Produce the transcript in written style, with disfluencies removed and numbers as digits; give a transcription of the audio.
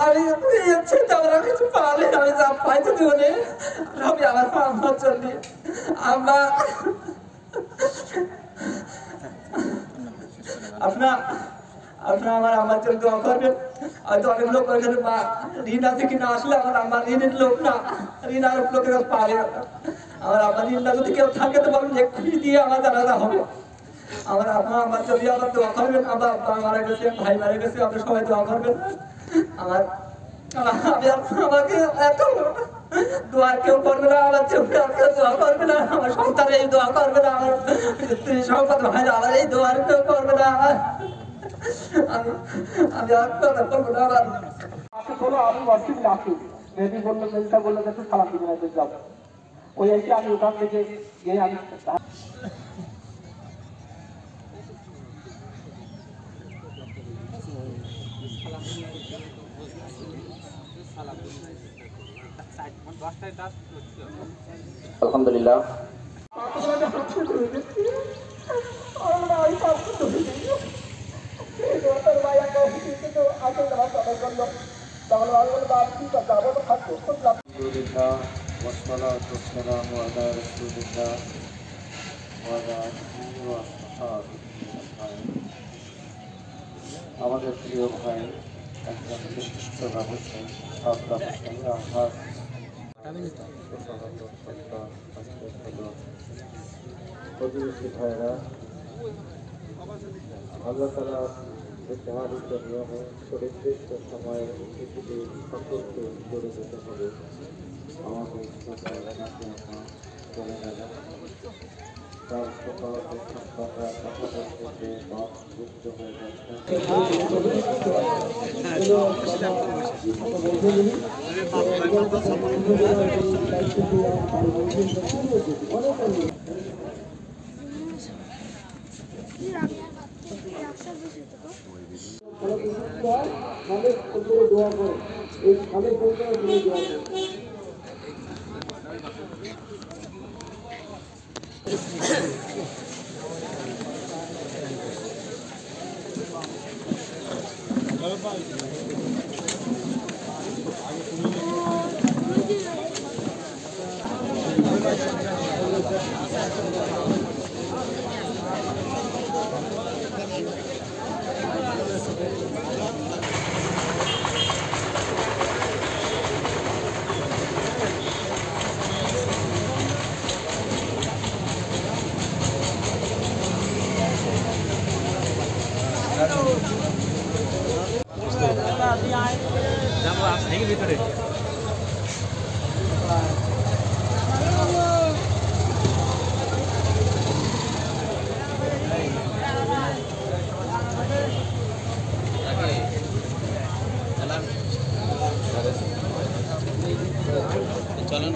আমি চিন্তা করা কিছু পারি আমি যা পাইছি জীবনে রবি আমার আমার জন্য আমরা আপনার আমার জন্য দোয়া করবেন। হয়তো অনেক লোক ঋণ আছে কিনা আসলে আমার ঋণের লোক না, ঋণ আর লোকের পারে আমার ঋণটা যদি কেউ থাকে তো বলুন এক্ষুনি দিয়ে আমার জানাজা হবে। আমার জন্য আমার দোয়া করবেন। আমার আব্বা মারা গেছে, ভাই মারা গেছে, আপনি সবাই দোয়া করবেন। আমাকে এত দোয়া কেউ করবে না, আমার কেউ দোয়া করবে না, আমার সন্তান এই দোয়া করবে না, আমার স্ত্রী সংবাদ ভাইরা আমার এই দোয়ার কেউ করবে না। আমি আর কথা করবো না। আমি বলছি রাখি মেয়েদি বললো মেয়েটা বললো যে সালাম দিবে যাবো ওই এসে আমি ওখান থেকে গিয়ে আমি আলহামদুলিল্লাহ আমাদের প্রিয় ভাই একজন বিশিষ্ট ব্যবসায়ী আঘাত প্রতিবেশী ভাইরা আল্লাহ তাআলা নির্ধারিত নিয়মে সুনির্দিষ্ট সময়ের পৃথিবী সকলকে করে যেতে হবে। আমাদের চলে গেল তার যুক্ত হয়ে দোয়া করে এই খালের দোয়া করে ভিতরে চলেন